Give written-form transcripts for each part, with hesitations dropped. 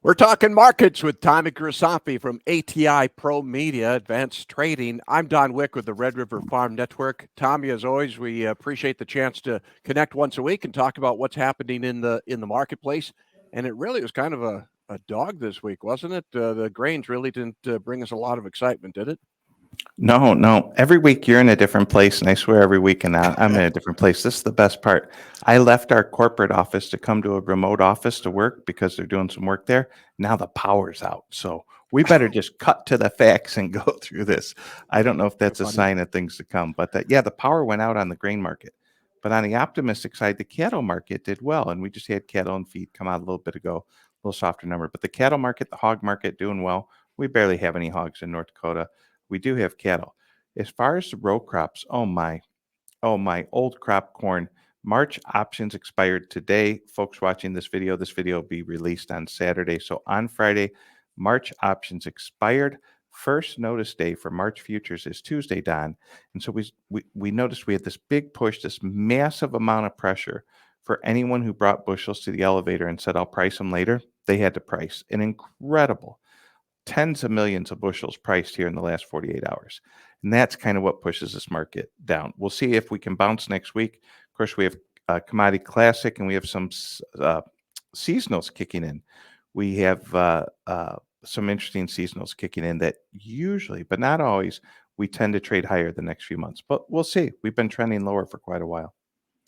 We're talking markets with Tommy Grisafi from ATI Pro Media Advanced Trading. I'm Don Wick with the Red River Farm Network. Tommy, as always, we appreciate the chance to connect once a week and talk about what's happening in the marketplace. And it really was kind of a dog this week, wasn't it? The grains really didn't bring us a lot of excitement, did it? No, no. Every week you're in a different place, and I swear every week and I'm in a different place. This is the best part. I left our corporate office to come to a remote office to work because they're doing some work there. Now the power's out, so we better just cut to the facts and go through this. I don't know if that's a Funny. sign of things to come, but yeah, the power went out on the grain market. But on the optimistic side, the cattle market did well, and we just had cattle and feed come out a little bit ago, a little softer number. But the cattle market, the hog market, doing well. We barely have any hogs in North Dakota. We do have cattle. As far as the row crops, oh my, old crop corn. March options expired today. Folks watching this video will be released on Saturday. So on Friday, March options expired. First notice day for March futures is Tuesday, Don. And so we noticed we had this big push, this massive amount of pressure for anyone who brought bushels to the elevator and said, I'll price them later. They had to price an incredible tens of millions of bushels priced here in the last 48 hours. And that's kind of what pushes this market down. We'll see if we can bounce next week. Of course, we have Commodity Classic and we have some seasonals kicking in. We have some interesting seasonals kicking in that usually, but not always, we tend to trade higher the next few months. But we'll see. We've been trending lower for quite a while.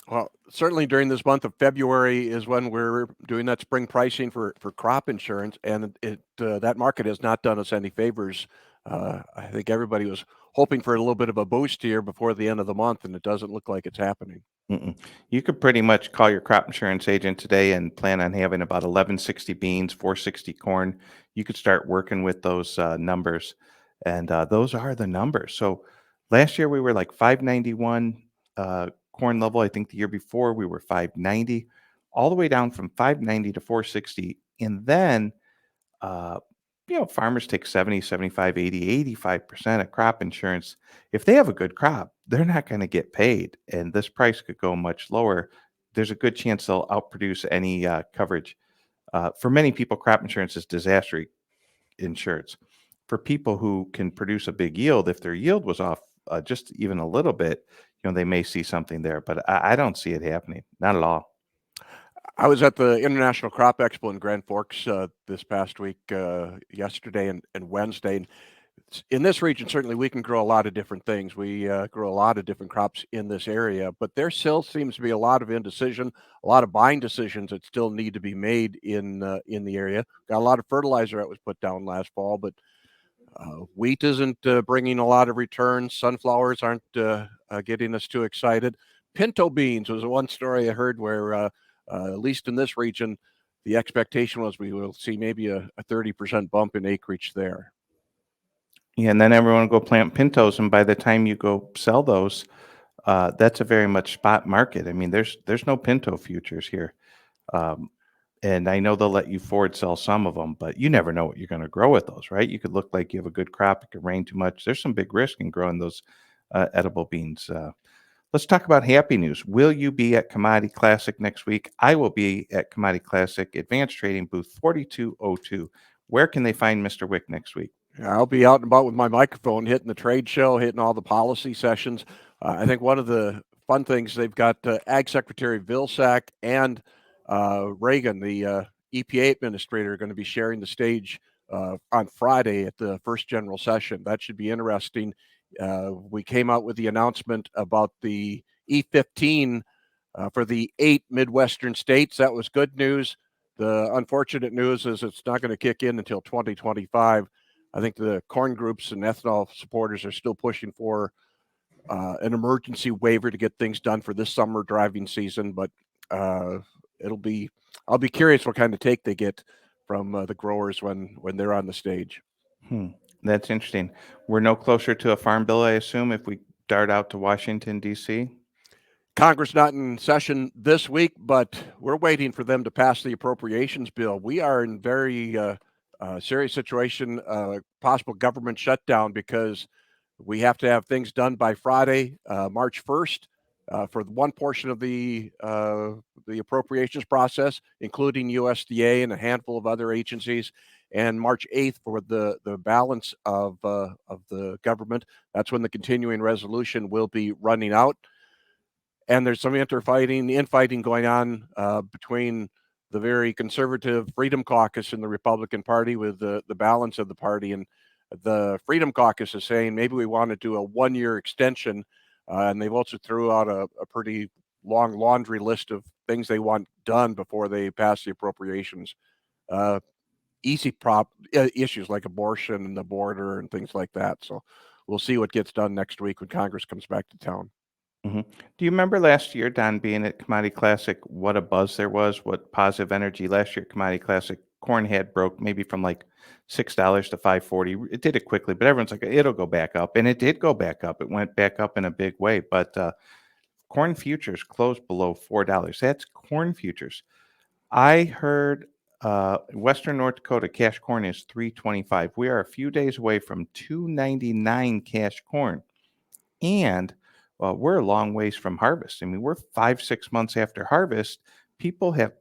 Well, certainly during this month of February is when we're doing that spring pricing for crop insurance, and that market has not done us any favors. I think everybody was hoping for a little bit of a boost here before the end of the month, and it doesn't look like it's happening. Mm-mm. You could pretty much call your crop insurance agent today and plan on having about 1160 beans, 460 corn. You could start working with those numbers, and those are the numbers. So last year we were like 591 corn level. I think the year before we were 590, all the way down from 590 to 460. And then, uh, farmers take 70, 75, 80, 85% of crop insurance. If they have a good crop, they're not going to get paid. And this price could go much lower. There's a good chance they'll outproduce any coverage. For many people, crop insurance is disaster insurance. For people who can produce a big yield, if their yield was off just even a little bit, they may see something there. But I don't see it happening. Not at all. I was at the International Crop Expo in Grand Forks this past week, yesterday and Wednesday. And in this region, certainly we can grow a lot of different things. We grow a lot of different crops in this area, but there still seems to be a lot of indecision, a lot of buying decisions that still need to be made in the area. Got a lot of fertilizer that was put down last fall, but wheat isn't bringing a lot of returns. Sunflowers aren't getting us too excited. Pinto beans was one story I heard where, at least in this region, the expectation was we will see maybe a 30% bump in acreage there. Yeah, and then everyone will go plant pintos, and by the time you go sell those, that's a very much spot market. I mean, there's no pinto futures here, um, and I know they'll let you forward sell some of them, but you never know what you're going to grow with those, right? You could look like you have a good crop, it could rain too much. There's some big risk in growing those edible beans. Let's talk about happy news. Will you be at Commodity Classic next week? I will be at Commodity Classic Advanced Trading Booth 4202. Where can they find Mr. Wick next week? I'll be out and about with my microphone, hitting the trade show, hitting all the policy sessions. I think one of the fun things they've got Ag Secretary Vilsack and Reagan, the EPA administrator, are going to be sharing the stage on Friday at the first general session. That should be interesting. We came out with the announcement about the E15 for the 8 Midwestern states. That was good news. The unfortunate news is it's not going to kick in until 2025. I think the corn groups and ethanol supporters are still pushing for an emergency waiver to get things done for this summer driving season. But I'll be curious what kind of take they get from the growers when they're on the stage. That's interesting. We're no closer to a farm bill, I assume, if we dart out to Washington, D.C. Congress not in session this week, but we're waiting for them to pass the appropriations bill. We are in very serious situation, possible government shutdown, because we have to have things done by Friday, March 1st. for one portion of the appropriations process, including USDA and a handful of other agencies, and March 8th for the balance of the government. That's when the continuing resolution will be running out. And there's some infighting going on between the very conservative Freedom Caucus in the Republican Party with the balance of the party. And the Freedom Caucus is saying maybe we want to do a 1-year extension. And they've also threw out a pretty long laundry list of things they want done before they pass the appropriations. Easy issues like abortion and the border and things like that. So we'll see what gets done next week when Congress comes back to town. Mm-hmm. Do you remember last year, Don, being at Commodity Classic, what a buzz there was, what positive energy last year at Commodity Classic? Corn had broke maybe from like $6 to $5.40. It did it quickly, but everyone's like, it'll go back up. And it did go back up. It went back up in a big way. But corn futures closed below $4. That's corn futures. I heard Western North Dakota cash corn is $3.25. We are a few days away from $2.99 cash corn. And we're a long ways from harvest. I mean, we're 5-6 months after harvest. People have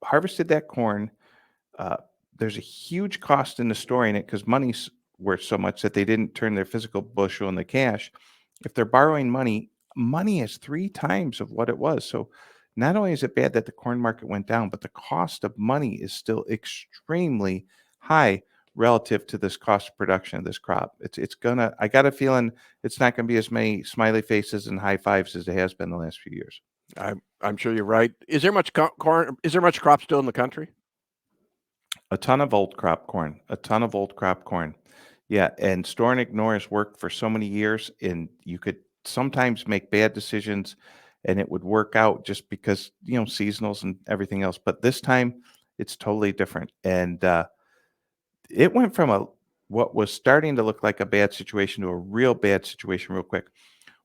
harvested that corn. There's a huge cost in the storing it because money's worth so much that they didn't turn their physical bushel into cash. If they're borrowing money, money is 3 times of what it was. So not only is it bad that the corn market went down, but the cost of money is still extremely high relative to this cost of production of this crop. I got a feeling it's not going to be as many smiley faces and high fives as it has been the last few years. I'm sure you're right. Is there much corn? Is there much crop still in the country? A ton of old crop corn. Yeah, and store and ignore has worked for so many years, and you could sometimes make bad decisions and it would work out just because, seasonals and everything else. But this time it's totally different. And it went from what was starting to look like a bad situation to a real bad situation real quick.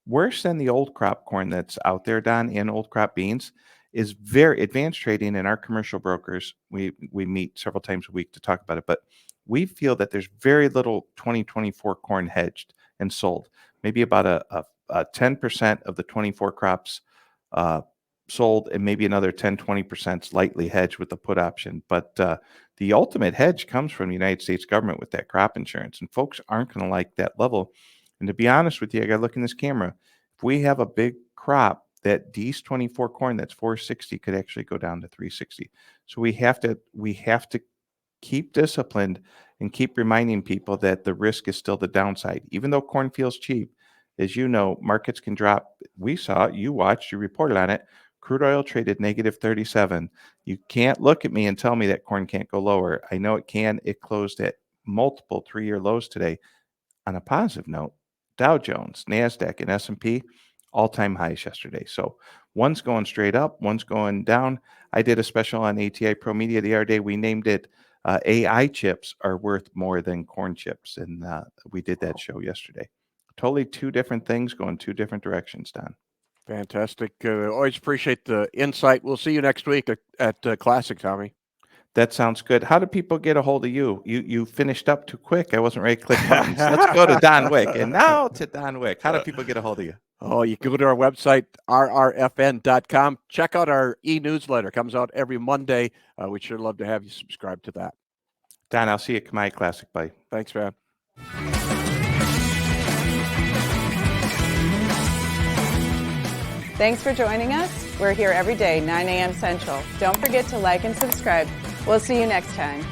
Worse than the old crop corn that's out there, Don, and old crop beans is very advanced trading, and our commercial brokers, we meet several times a week to talk about it, but we feel that there's very little 2024 corn hedged and sold. Maybe about a 10% of the 24 crops sold, and maybe another 10-20% lightly hedged with the put option. But the ultimate hedge comes from the United States government with that crop insurance, and folks aren't going to like that level. And to be honest with you, I got to look in this camera. If we have a big crop, that D's 24 corn that's 460 could actually go down to 360. So we have to keep disciplined and keep reminding people that the risk is still the downside. Even though corn feels cheap, as you know, markets can drop. We saw it, you watched, you reported on it. Crude oil traded negative 37. You can't look at me and tell me that corn can't go lower. I know it can. It closed at multiple 3-year lows today. On a positive note, Dow Jones, NASDAQ, and S&P, all-time highs yesterday. So one's going straight up, one's going down. I did a special on ATI Pro Media the other day. We named it AI chips are worth more than corn chips. And we did that show yesterday. Totally 2 different things going 2 different directions, Don. Fantastic. Always appreciate the insight. We'll see you next week at Classic, Tommy. That sounds good. How do people get a hold of you? You finished up too quick. I wasn't ready to click buttons. Let's go to Don Wick. And now to Don Wick. How do people get a hold of you? Oh, you can go to our website, rrfn.com. Check out our e-newsletter. Comes out every Monday. We'd sure love to have you subscribe to that. Don, I'll see you at Commodity Classic. Bye. Thanks, man. Thanks for joining us. We're here every day, 9 a.m. Central. Don't forget to like and subscribe. We'll see you next time.